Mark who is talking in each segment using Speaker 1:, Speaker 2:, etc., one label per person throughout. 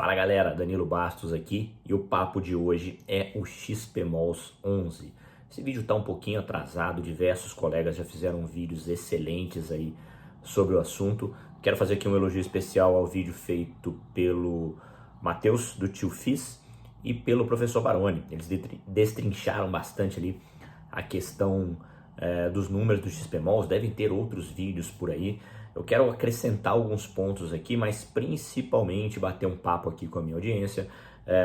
Speaker 1: Fala galera, Danilo Bastos aqui e o papo de hoje é o XPMOLs 11. Esse vídeo está um pouquinho atrasado, diversos colegas já fizeram vídeos excelentes aí sobre o assunto. Quero fazer aqui um elogio especial ao vídeo feito pelo Matheus do Tio Fiz e pelo professor Baroni. Eles destrincharam bastante ali a questão dos números do XPMOLs, devem ter outros vídeos por aí. Eu quero acrescentar alguns pontos aqui, mas principalmente bater um papo aqui com a minha audiência,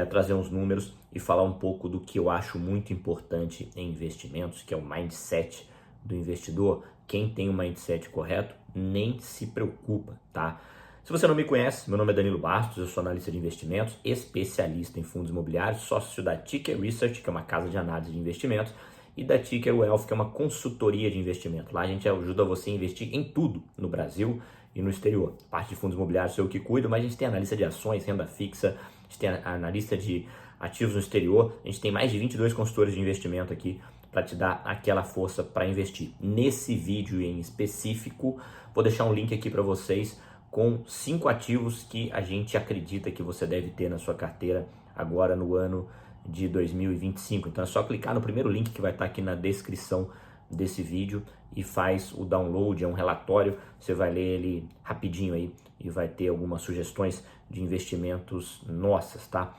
Speaker 1: trazer uns números e falar um pouco do que eu acho muito importante em investimentos, que é o mindset do investidor. Quem tem o mindset correto nem se preocupa, tá? Se você não me conhece, meu nome é Danilo Bastos, eu sou analista de investimentos, especialista em fundos imobiliários, sócio da Ticker Research, que é uma casa de análise de investimentos, e da Ticker Wealth, que é uma consultoria de investimento. Lá a gente ajuda você a investir em tudo no Brasil e no exterior. A parte de fundos imobiliários sou eu que cuido, mas a gente tem analista de ações, renda fixa, a gente tem analista de ativos no exterior, a gente tem mais de 22 consultores de investimento aqui para te dar aquela força para investir. Nesse vídeo em específico, vou deixar um link aqui para vocês com 5 ativos que a gente acredita que você deve ter na sua carteira agora no ano de 2025. Então é só clicar no primeiro link que vai estar aqui na descrição desse vídeo e faz o download, é um relatório, você vai ler ele rapidinho aí e vai ter algumas sugestões de investimentos nossas, tá?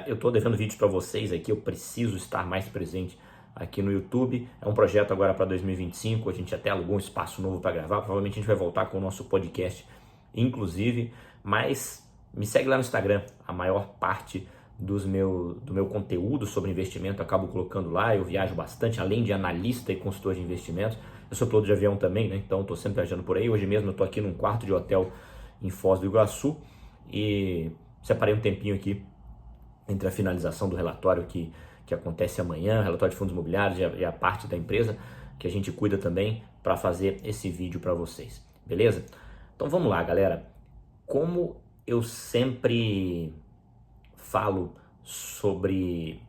Speaker 1: Eu tô devendo vídeos para vocês aqui, eu preciso estar mais presente aqui no YouTube. É um projeto agora para 2025, a gente até alugou um espaço novo para gravar, provavelmente a gente vai voltar com o nosso podcast, inclusive, mas me segue lá no Instagram, a maior parte do meu conteúdo sobre investimento eu acabo colocando lá. Eu viajo bastante, além de analista e consultor de investimentos, eu sou piloto de avião também, né? Então estou sempre viajando por aí. Hoje mesmo eu estou aqui num quarto de hotel em Foz do Iguaçu e separei um tempinho aqui entre a finalização do relatório que acontece amanhã, relatório de fundos imobiliários e a parte da empresa que a gente cuida também, para fazer esse vídeo para vocês, beleza? Então vamos lá, galera. Como eu sempre falo sobre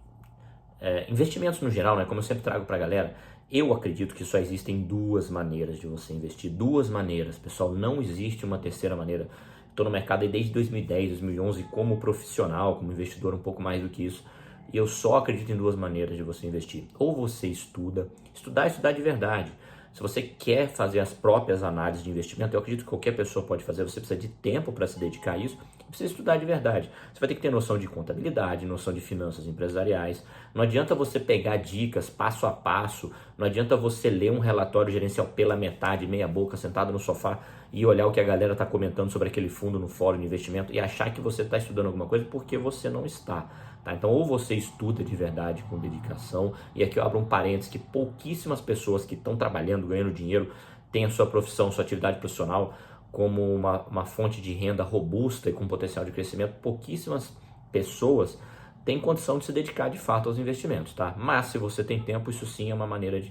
Speaker 1: investimentos no geral, né? Como eu sempre trago para a galera, eu acredito que só existem duas maneiras de você investir. Duas maneiras, pessoal, não existe uma terceira maneira. Estou no mercado aí desde 2010, 2011 como profissional, como investidor, um pouco mais do que isso. E eu só acredito em duas maneiras de você investir. Ou você estuda, estudar de verdade. Se você quer fazer as próprias análises de investimento, eu acredito que qualquer pessoa pode fazer, você precisa de tempo para se dedicar a isso, precisa estudar de verdade. Você vai ter que ter noção de contabilidade, noção de finanças empresariais. Não adianta você pegar dicas passo a passo, não adianta você ler um relatório gerencial pela metade, meia boca, sentado no sofá e olhar o que a galera está comentando sobre aquele fundo no fórum de investimento e achar que você está estudando alguma coisa porque você não está. Tá? Então, ou você estuda de verdade com dedicação, e aqui eu abro um parênteses que pouquíssimas pessoas que estão trabalhando, ganhando dinheiro, têm a sua profissão, sua atividade profissional como uma fonte de renda robusta e com potencial de crescimento. Pouquíssimas pessoas têm condição de se dedicar de fato aos investimentos, tá? Mas se você tem tempo, isso sim é uma maneira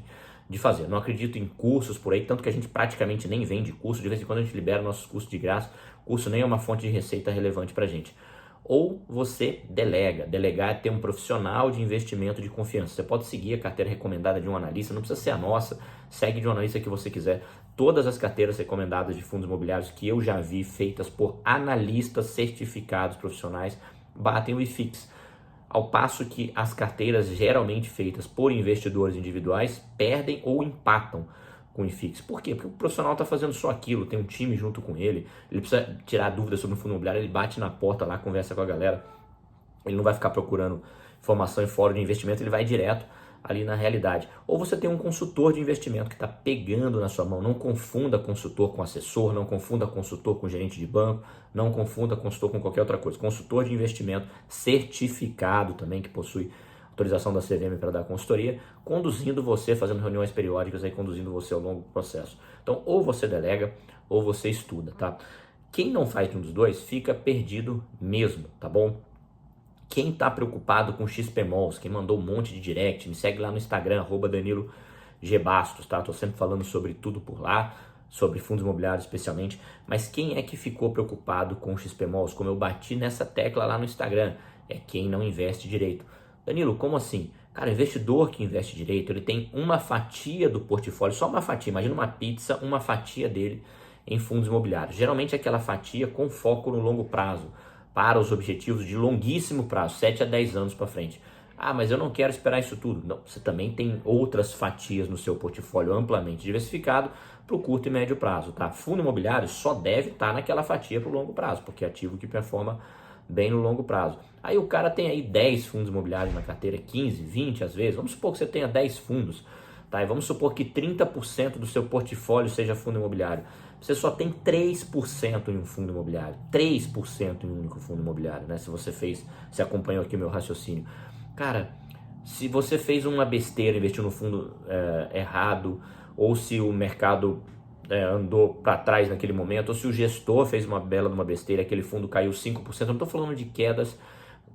Speaker 1: de fazer. Não acredito em cursos por aí, tanto que a gente praticamente nem vende curso, de vez em quando a gente libera nossos cursos de graça, curso nem é uma fonte de receita relevante pra gente. Ou você delega. Delegar é ter um profissional de investimento de confiança. Você pode seguir a carteira recomendada de um analista, não precisa ser a nossa, segue de um analista que você quiser. Todas as carteiras recomendadas de fundos imobiliários que eu já vi feitas por analistas certificados profissionais batem o IFIX. Ao passo que as carteiras geralmente feitas por investidores individuais perdem ou empatam com o IFIX. Por quê? Porque o profissional está fazendo só aquilo, tem um time junto com ele, ele precisa tirar dúvidas sobre o fundo imobiliário, ele bate na porta lá, conversa com a galera, ele não vai ficar procurando informação em fórum de investimento, ele vai direto ali na realidade. Ou você tem um consultor de investimento que está pegando na sua mão. Não confunda consultor com assessor, não confunda consultor com gerente de banco, não confunda consultor com qualquer outra coisa. Consultor de investimento certificado também, que possui autorização da CVM para dar consultoria, conduzindo você, fazendo reuniões periódicas, aí conduzindo você ao longo do processo. Então, ou você delega, ou você estuda, tá? Quem não faz um dos dois, fica perdido mesmo, tá bom? Quem está preocupado com XPMOLs, quem mandou um monte de direct, me segue lá no Instagram, @DaniloGBastos, tá? Tô sempre falando sobre tudo por lá, sobre fundos imobiliários especialmente, mas quem é que ficou preocupado com XPMOLs? Como eu bati nessa tecla lá no Instagram, é quem não investe direito. Danilo, como assim? Cara, o investidor que investe direito, ele tem uma fatia do portfólio, só uma fatia, imagina uma pizza, uma fatia dele em fundos imobiliários. Geralmente aquela fatia com foco no longo prazo, para os objetivos de longuíssimo prazo, 7 a 10 anos para frente. Ah, mas eu não quero esperar isso tudo. Não, você também tem outras fatias no seu portfólio amplamente diversificado para o curto e médio prazo, tá? Fundo imobiliário só deve estar naquela fatia para o longo prazo, porque é ativo que performa bem no longo prazo. Aí o cara tem aí 10 fundos imobiliários na carteira, 15, 20 às vezes. Vamos supor que você tenha 10 fundos, tá? E vamos supor que 30% do seu portfólio seja fundo imobiliário. Você só tem 3% em um fundo imobiliário, 3% em um único fundo imobiliário, né? Se acompanhou aqui o meu raciocínio. Cara, se você fez uma besteira, investiu no fundo errado, ou se o mercado andou para trás naquele momento, ou se o gestor fez uma bela de uma besteira, aquele fundo caiu 5%, eu não estou falando de quedas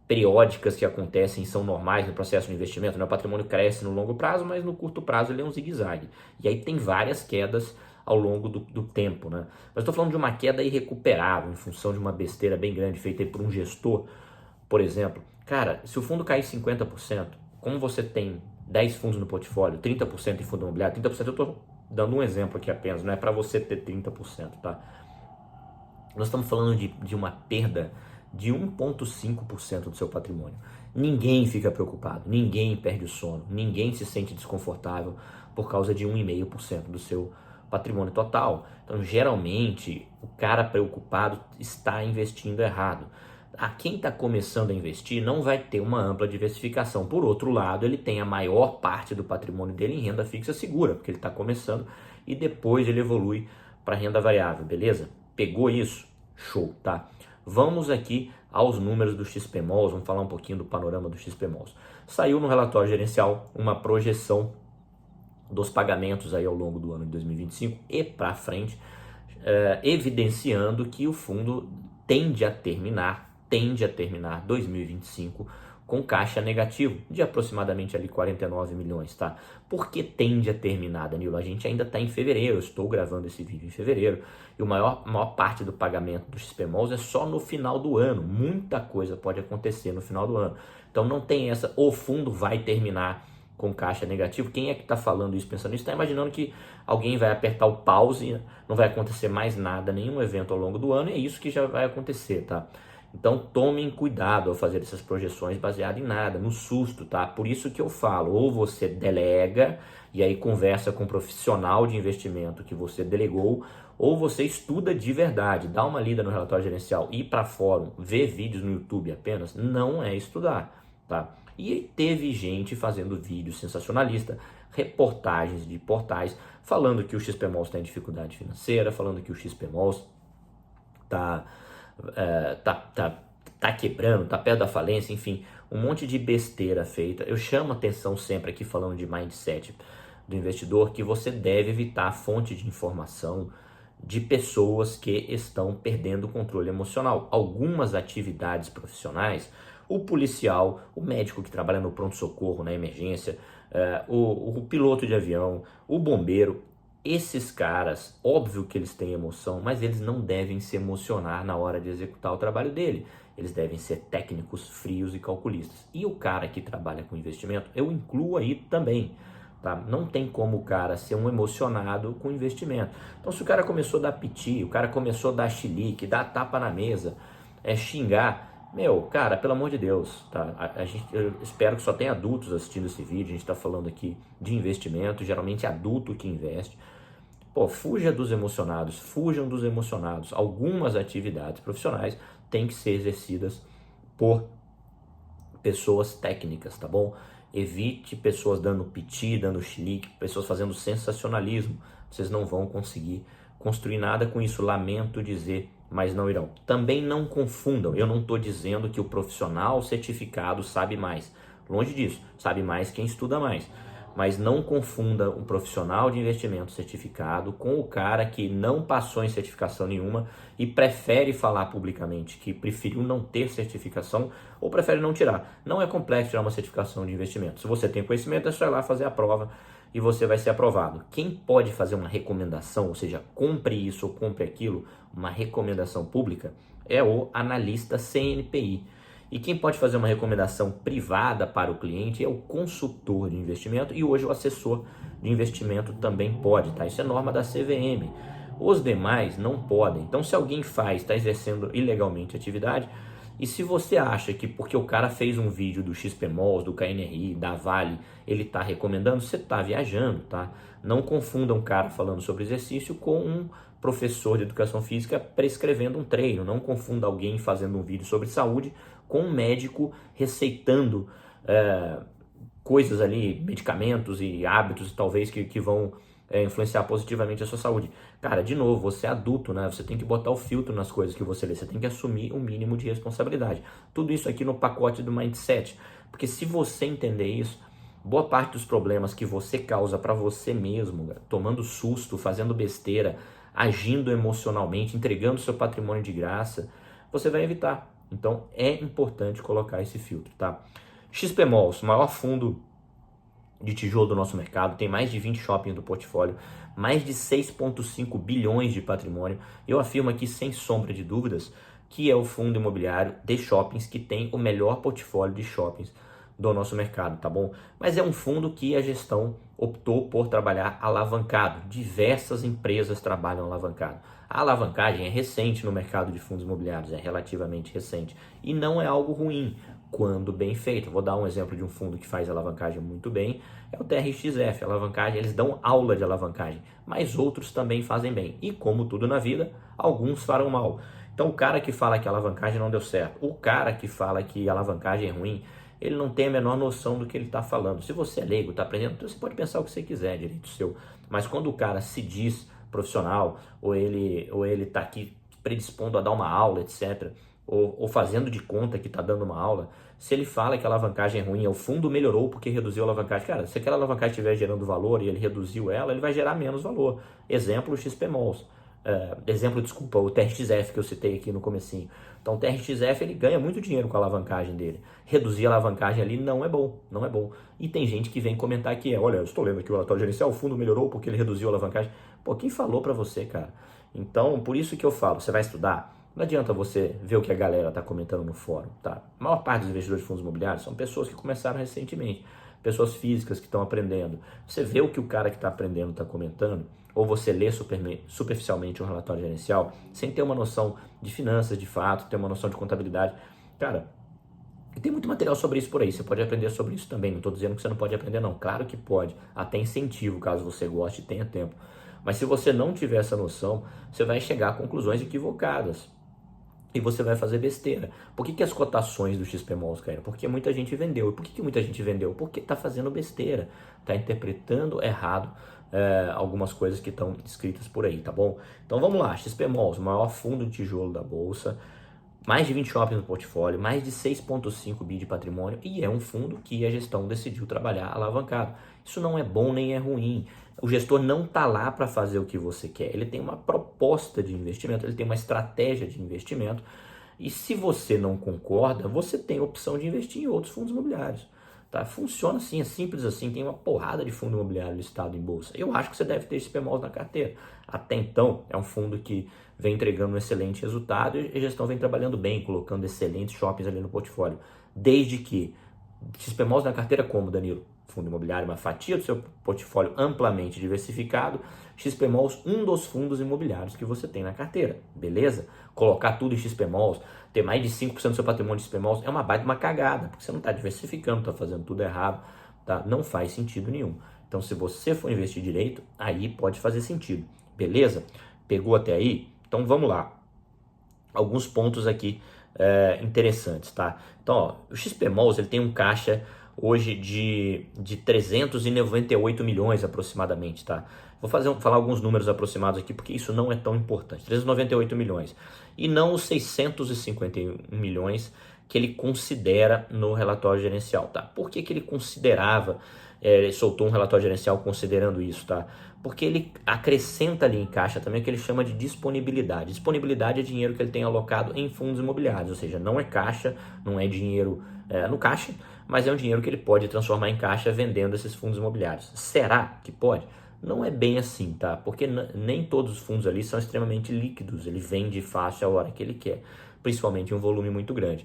Speaker 1: periódicas que acontecem, são normais no processo de investimento, né? O patrimônio cresce no longo prazo, mas no curto prazo ele é um zigue-zague. E aí tem várias quedas ao longo do tempo, né? Mas estou falando de uma queda irrecuperável, em função de uma besteira bem grande feita por um gestor, por exemplo. Cara, se o fundo cair 50%, como você tem 10 fundos no portfólio, 30% em fundo imobiliário, 30% eu estou dando um exemplo aqui apenas, não é para você ter 30%, tá? Nós estamos falando de uma perda de 1,5% do seu patrimônio. Ninguém fica preocupado, ninguém perde o sono, ninguém se sente desconfortável por causa de 1,5% do seu patrimônio total. Então, geralmente, o cara preocupado está investindo errado. A quem está começando a investir não vai ter uma ampla diversificação. Por outro lado, ele tem a maior parte do patrimônio dele em renda fixa segura, porque ele está começando e depois ele evolui para renda variável, beleza? Pegou isso? Show, tá? Vamos aqui aos números do XPMOLs, vamos falar um pouquinho do panorama do XPMOLs. Saiu no relatório gerencial uma projeção dos pagamentos aí ao longo do ano de 2025 e para frente, evidenciando que o fundo tende a terminar 2025 com caixa negativo de aproximadamente ali 49 milhões, tá? Por que tende a terminar, Danilo? A gente ainda está em fevereiro, eu estou gravando esse vídeo em fevereiro, e a maior parte do pagamento do XPMOLs é só no final do ano. Muita coisa pode acontecer no final do ano. Então não tem essa, o fundo vai terminar com caixa negativo. Quem é que está falando isso, pensando nisso? Está imaginando que alguém vai apertar o pause, não vai acontecer mais nada, nenhum evento ao longo do ano, e é isso que já vai acontecer, tá? Então tomem cuidado ao fazer essas projeções baseadas em nada, no susto, tá? Por isso que eu falo, ou você delega e aí conversa com um profissional de investimento que você delegou, ou você estuda de verdade, dá uma lida no relatório gerencial, ir para fórum, ver vídeos no YouTube apenas, não é estudar, tá? E teve gente fazendo vídeos sensacionalistas, reportagens de portais, falando que o XPMOLs está em dificuldade financeira, falando que o XPMOLs tá quebrando, tá perto da falência, enfim, um monte de besteira feita. Eu chamo atenção sempre aqui falando de mindset do investidor que você deve evitar a fonte de informação de pessoas que estão perdendo o controle emocional. Algumas atividades profissionais, o policial, o médico que trabalha no pronto-socorro, na emergência, o piloto de avião, o bombeiro, esses caras, óbvio que eles têm emoção, mas eles não devem se emocionar na hora de executar o trabalho dele. Eles devem ser técnicos, frios e calculistas. E o cara que trabalha com investimento, eu incluo aí também, tá? Não tem como o cara ser um emocionado com investimento. Então se o cara começou a dar piti, o cara começou a dar chilique, dar tapa na mesa, xingar, meu, cara, pelo amor de Deus, tá? Eu espero que só tenha adultos assistindo esse vídeo. A gente está falando aqui de investimento, geralmente adulto que investe. Pô, fuja dos emocionados, fujam dos emocionados. Algumas atividades profissionais têm que ser exercidas por pessoas técnicas, tá bom? Evite pessoas dando piti, dando chilique, pessoas fazendo sensacionalismo. Vocês não vão conseguir construir nada com isso, lamento dizer, mas não irão. Também não confundam, eu não estou dizendo que o profissional certificado sabe mais. Longe disso, sabe mais quem estuda mais. Mas não confunda um profissional de investimento certificado com o cara que não passou em certificação nenhuma e prefere falar publicamente que preferiu não ter certificação ou prefere não tirar. Não é complexo tirar uma certificação de investimento. Se você tem conhecimento, é só ir lá fazer a prova e você vai ser aprovado. Quem pode fazer uma recomendação, ou seja, compre isso ou compre aquilo, uma recomendação pública, é o analista CNPI. E quem pode fazer uma recomendação privada para o cliente é o consultor de investimento, e hoje o assessor de investimento também pode, tá? Isso é norma da CVM. Os demais não podem. Então, se alguém está exercendo ilegalmente a atividade, E se você acha que porque o cara fez um vídeo do XPMOLs, do KNRI, da Vale, ele está recomendando, você está viajando, tá? Não confunda um cara falando sobre exercício com um professor de educação física prescrevendo um treino. Não confunda alguém fazendo um vídeo sobre saúde com um médico receitando coisas ali, medicamentos e hábitos talvez que vão influenciar positivamente a sua saúde. Cara, de novo, você é adulto, né? Você tem que botar o filtro nas coisas que você lê, você tem que assumir um mínimo de responsabilidade. Tudo isso aqui no pacote do mindset, porque se você entender isso, boa parte dos problemas que você causa para você mesmo, tomando susto, fazendo besteira, agindo emocionalmente, entregando seu patrimônio de graça, você vai evitar. Então é importante colocar esse filtro, tá? XPMOLs, o maior fundo de tijolo do nosso mercado, tem mais de 20 shoppings do portfólio, mais de 6,5 bilhões de patrimônio. Eu afirmo aqui sem sombra de dúvidas que é o fundo imobiliário de shoppings que tem o melhor portfólio de shoppings do nosso mercado, tá bom? Mas é um fundo que a gestão optou por trabalhar alavancado. Diversas empresas trabalham alavancado. A alavancagem é recente no mercado de fundos imobiliários, é relativamente recente e não é algo ruim quando bem feito. Vou dar um exemplo de um fundo que faz alavancagem muito bem, é o TRXF. A alavancagem, eles dão aula de alavancagem, mas outros também fazem bem. E como tudo na vida, alguns farão mal. Então o cara que fala que a alavancagem não deu certo, o cara que fala que a alavancagem é ruim, ele não tem a menor noção do que ele está falando. Se você é leigo, está aprendendo, então você pode pensar o que você quiser, direito seu. Mas quando o cara se diz profissional, ou ele está aqui predispondo a dar uma aula, etc., ou fazendo de conta que está dando uma aula, se ele fala que a alavancagem é ruim, o fundo melhorou porque reduziu a alavancagem. Cara, se aquela alavancagem estiver gerando valor e ele reduziu ela, ele vai gerar menos valor. Exemplo, o XPMOLs. Desculpa, o TRXF que eu citei aqui no comecinho. Então o TRXF ele ganha muito dinheiro com a alavancagem dele. Reduzir a alavancagem ali não é bom, não é bom. E tem gente que vem comentar que olha, eu estou lendo aqui o relatório gerencial, o fundo melhorou porque ele reduziu a alavancagem. Pô, quem falou para você, cara? Então, por isso que eu falo, você vai estudar, não adianta você ver o que a galera está comentando no fórum, tá? A maior parte dos investidores de fundos imobiliários são pessoas que começaram recentemente, pessoas físicas que estão aprendendo. Você vê o que o cara que está aprendendo está comentando, ou você lê superficialmente um relatório gerencial, sem ter uma noção de finanças, de fato, ter uma noção de contabilidade. Cara, tem muito material sobre isso por aí, você pode aprender sobre isso também, não estou dizendo que você não pode aprender não, claro que pode, até incentivo caso você goste e tenha tempo. Mas se você não tiver essa noção, você vai chegar a conclusões equivocadas. E você vai fazer besteira. Por que as cotações do XPMOLs caíram? Porque muita gente vendeu. E por que muita gente vendeu? Porque está fazendo besteira. Está interpretando errado algumas coisas que estão escritas por aí, tá bom? Então vamos lá. XPMOLs, o maior fundo de tijolo da Bolsa. Mais de 20 shoppings no portfólio, mais de 6,5 bi de patrimônio e é um fundo que a gestão decidiu trabalhar alavancado. Isso não é bom nem é ruim. O gestor não está lá para fazer o que você quer. Ele tem uma proposta de investimento, ele tem uma estratégia de investimento e se você não concorda, você tem a opção de investir em outros fundos imobiliários. Tá? Funciona assim, é simples assim, tem uma porrada de fundo imobiliário listado em bolsa. Eu acho que você deve ter esse PMOL na carteira. Até então, é um fundo que vem entregando um excelente resultado e a gestão vem trabalhando bem, colocando excelentes shoppings ali no portfólio. Desde que XPMOLs na carteira como, Danilo? Fundo imobiliário, uma fatia do seu portfólio amplamente diversificado. XPMOLs, um dos fundos imobiliários que você tem na carteira, beleza? Colocar tudo em XPMOLs, ter mais de 5% do seu patrimônio de XPMOLs é uma baita uma cagada, porque você não está diversificando, está fazendo tudo errado, tá? Não faz sentido nenhum. Então, se você for investir direito, aí pode fazer sentido, beleza? Pegou até aí? Então, vamos lá. Alguns pontos aqui interessantes, tá? Então, ó, o XPMOLs, ele tem um caixa hoje de 398 milhões aproximadamente, tá? Vou falar alguns números aproximados aqui, porque isso não é tão importante. 398 milhões. E não os 651 milhões que ele considera no relatório gerencial, tá? Por que ele considerava, ele soltou um relatório gerencial considerando isso, tá? Porque ele acrescenta ali em caixa também o que ele chama de disponibilidade. Disponibilidade é dinheiro que ele tem alocado em fundos imobiliários, ou seja, não é caixa, não é dinheiro no caixa, mas é um dinheiro que ele pode transformar em caixa vendendo esses fundos imobiliários. Será que pode? Não é bem assim, tá? Porque nem todos os fundos ali são extremamente líquidos, ele vende fácil a hora que ele quer, principalmente em um volume muito grande.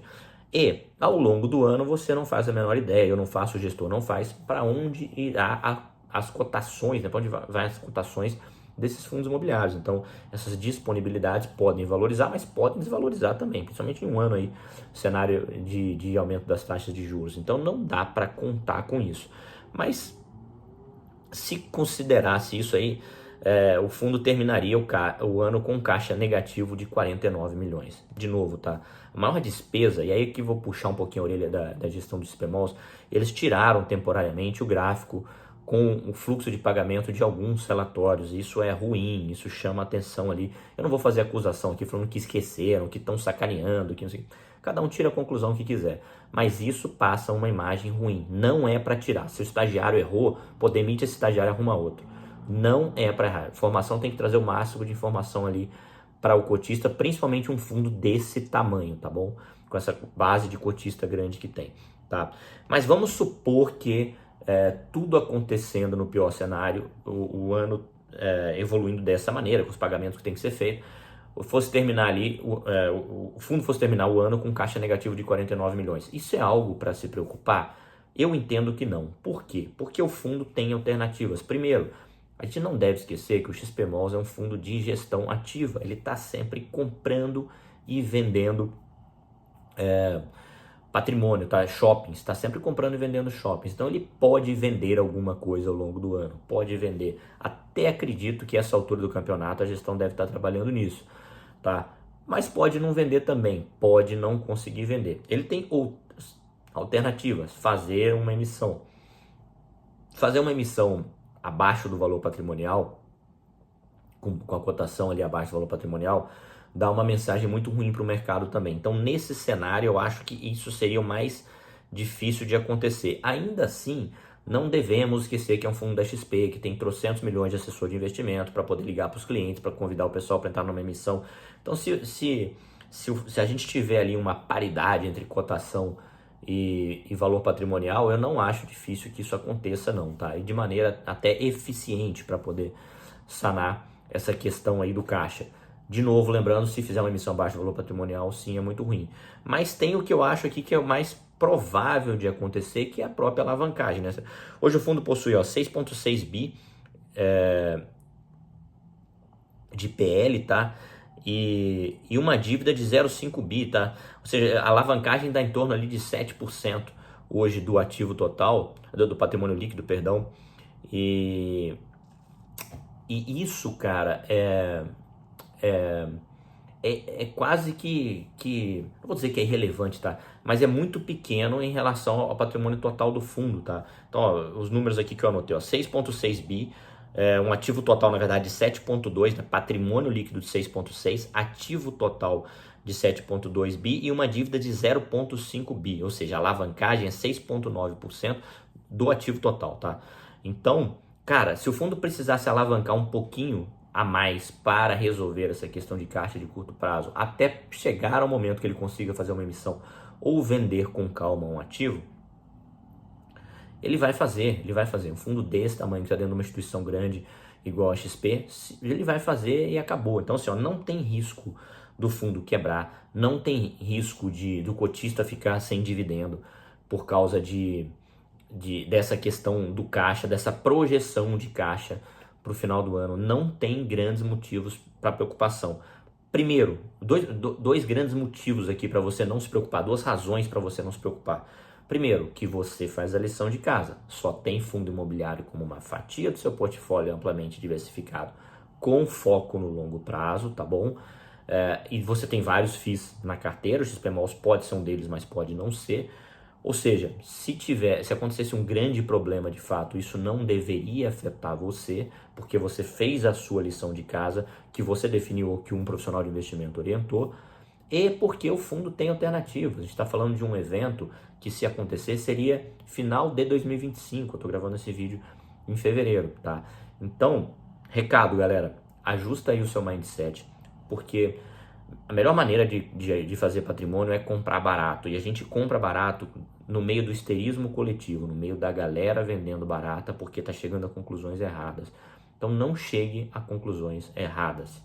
Speaker 1: E ao longo do ano você não faz a menor ideia, eu não faço, o gestor não faz, para onde irá as cotações, né? Para onde vai as cotações desses fundos imobiliários. Então, essas disponibilidades podem valorizar, mas podem desvalorizar também, principalmente em um ano aí, cenário de aumento das taxas de juros. Então, não dá para contar com isso. Mas, se considerasse isso aí, o fundo terminaria o ano com caixa negativo de 49 milhões. De novo, tá? A maior despesa, e aí que vou puxar um pouquinho a orelha da gestão do XPMOLs, eles tiraram temporariamente o gráfico com o fluxo de pagamento de alguns relatórios. Isso é ruim, isso chama atenção ali. Eu não vou fazer acusação aqui falando que esqueceram, que estão sacaneando, que não sei. Cada um tira a conclusão que quiser. Mas isso passa uma imagem ruim. Não é para tirar. Se o estagiário errou, pô, demite esse estagiário e arruma outro. Não é para errar. Formação tem que trazer o máximo de informação ali para o cotista, principalmente um fundo desse tamanho, tá bom? Com essa base de cotista grande que tem, tá? Mas vamos supor que tudo acontecendo no pior cenário, o ano evoluindo dessa maneira, com os pagamentos que tem que ser feitos, fosse terminar ali, o fundo fosse terminar o ano com caixa negativo de 49 milhões. Isso é algo para se preocupar? Eu entendo que não. Por quê? Porque o fundo tem alternativas. Primeiro, a gente não deve esquecer que o XPMOLs é um fundo de gestão ativa. Ele está sempre comprando e vendendo patrimônio, tá? Shoppings, está sempre comprando e vendendo shoppings. Então ele pode vender alguma coisa ao longo do ano, pode vender. Até acredito que essa altura do campeonato a gestão deve estar trabalhando nisso, tá? Mas pode não vender também, pode não conseguir vender. Ele tem outras alternativas, fazer uma emissão. Fazer uma emissão abaixo do valor patrimonial, com a cotação ali abaixo do valor patrimonial, dá uma mensagem muito ruim para o mercado também. Então, nesse cenário, eu acho que isso seria o mais difícil de acontecer. Ainda assim, não devemos esquecer que é um fundo da XP, que tem trocentos milhões de assessor de investimento para poder ligar para os clientes, para convidar o pessoal para entrar numa emissão. Então, se a gente tiver ali uma paridade entre cotação e valor patrimonial, eu não acho difícil que isso aconteça não, tá? E de maneira até eficiente para poder sanar essa questão aí do caixa. De novo, lembrando, se fizer uma emissão abaixo do valor patrimonial, sim, é muito ruim. Mas tem o que eu acho aqui que é o mais provável de acontecer, que é a própria alavancagem, né? Hoje o fundo possui 6,6 bi de PL, tá? E uma dívida de 0,5 bi, tá? Ou seja, a alavancagem dá em torno ali de 7% hoje do ativo total, do patrimônio líquido, perdão. E isso, cara, é quase que, não vou dizer que é irrelevante, tá? Mas é muito pequeno em relação ao patrimônio total do fundo, tá? Então, ó, os números aqui que eu anotei, 6,6 bi, um ativo total, na verdade, de 7,2, né? Patrimônio líquido de 6,6, ativo total de 7,2 bi e uma dívida de 0,5 bi, ou seja, a alavancagem é 6,9% do ativo total, tá? Então, cara, se o fundo precisasse alavancar um pouquinho a mais para resolver essa questão de caixa de curto prazo, até chegar ao momento que ele consiga fazer uma emissão ou vender com calma um ativo, ele vai fazer. Um fundo desse tamanho, que está dentro de uma instituição grande, igual a XP, ele vai fazer e acabou. Então, assim, não tem risco do fundo quebrar, não tem risco do cotista ficar sem dividendo por causa dessa questão do caixa, dessa projeção de caixa para o final do ano. Não tem grandes motivos para preocupação. Primeiro, dois grandes motivos aqui para você não se preocupar, duas razões para você não se preocupar. Primeiro, que você faz a lição de casa, só tem fundo imobiliário como uma fatia do seu portfólio amplamente diversificado, com foco no longo prazo, tá bom? E você tem vários FIIs na carteira, o XPMOLs pode ser um deles, mas pode não ser. Ou seja, se acontecesse um grande problema de fato, isso não deveria afetar você, porque você fez a sua lição de casa, que você definiu o que um profissional de investimento orientou, e porque o fundo tem alternativas. A gente está falando de um evento que, se acontecer, seria final de 2025. Eu estou gravando esse vídeo em fevereiro, tá? Então, recado, galera, ajusta aí o seu mindset, porque a melhor maneira de fazer patrimônio é comprar barato, e a gente compra barato no meio do histerismo coletivo, no meio da galera vendendo barata porque está chegando a conclusões erradas. Então não chegue a conclusões erradas.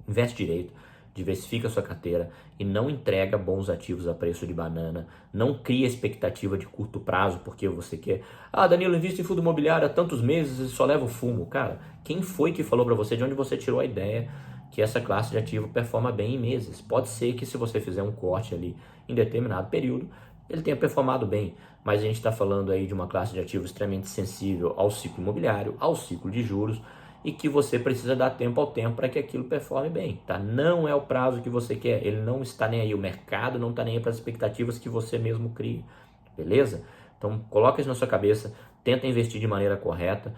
Speaker 1: Investe direito, diversifica a sua carteira e não entrega bons ativos a preço de banana, não cria expectativa de curto prazo porque você quer, Danilo, investe em fundo imobiliário há tantos meses e só leva o fumo. Cara, quem foi que falou para você, de onde você tirou a ideia que essa classe de ativo performa bem em meses? Pode ser que se você fizer um corte ali em determinado período, ele tenha performado bem, mas a gente está falando aí de uma classe de ativo extremamente sensível ao ciclo imobiliário, ao ciclo de juros, e que você precisa dar tempo ao tempo para que aquilo performe bem, tá? Não é o prazo que você quer, ele não está nem aí, o mercado não está nem aí para as expectativas que você mesmo cria, beleza? Então coloca isso na sua cabeça, tenta investir de maneira correta,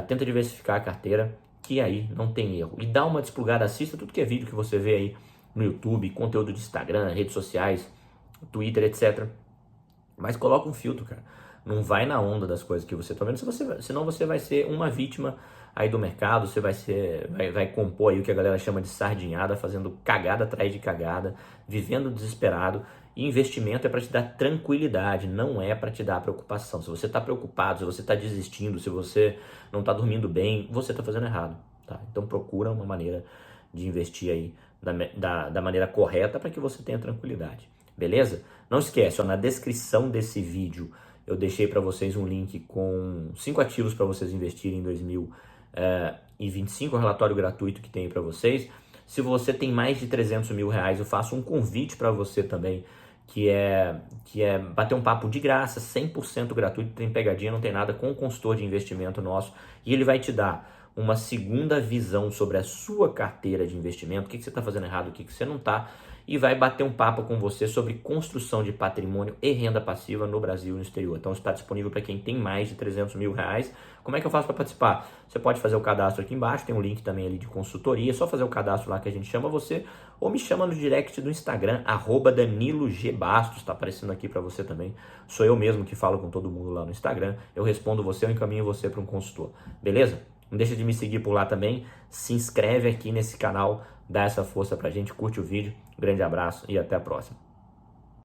Speaker 1: tenta diversificar a carteira, que aí não tem erro. E dá uma desplugada, assista tudo que é vídeo que você vê aí no YouTube, conteúdo de Instagram, redes sociais, Twitter, etc. Mas coloca um filtro, cara. Não vai na onda das coisas que você está vendo, senão você vai ser uma vítima aí do mercado, você vai compor aí o que a galera chama de sardinhada, fazendo cagada atrás de cagada, vivendo desesperado. E investimento é para te dar tranquilidade, não é para te dar preocupação. Se você está preocupado, se você está desistindo, se você não está dormindo bem, você está fazendo errado, tá? Então procura uma maneira de investir aí da maneira correta para que você tenha tranquilidade. Beleza? Não esquece, na descrição desse vídeo eu deixei para vocês um link com 5 ativos para vocês investirem em 2025, um relatório gratuito que tem para vocês. Se você tem mais de 300 mil reais, eu faço um convite para você também, que é bater um papo de graça, 100% gratuito, tem pegadinha, não tem nada, com o consultor de investimento nosso, e ele vai te dar uma segunda visão sobre a sua carteira de investimento, o que você está fazendo errado, o que você não está, e vai bater um papo com você sobre construção de patrimônio e renda passiva no Brasil e no exterior. Então está disponível para quem tem mais de 300 mil reais. Como é que eu faço para participar? Você pode fazer o cadastro aqui embaixo, tem um link também ali de consultoria, é só fazer o cadastro lá que a gente chama você, ou me chama no direct do Instagram, @DaniloGBastos, está aparecendo aqui para você também. Sou eu mesmo que falo com todo mundo lá no Instagram, eu respondo você, eu encaminho você para um consultor, beleza? Não deixa de me seguir por lá também, se inscreve aqui nesse canal, dá essa força pra gente, curte o vídeo, grande abraço e até a próxima.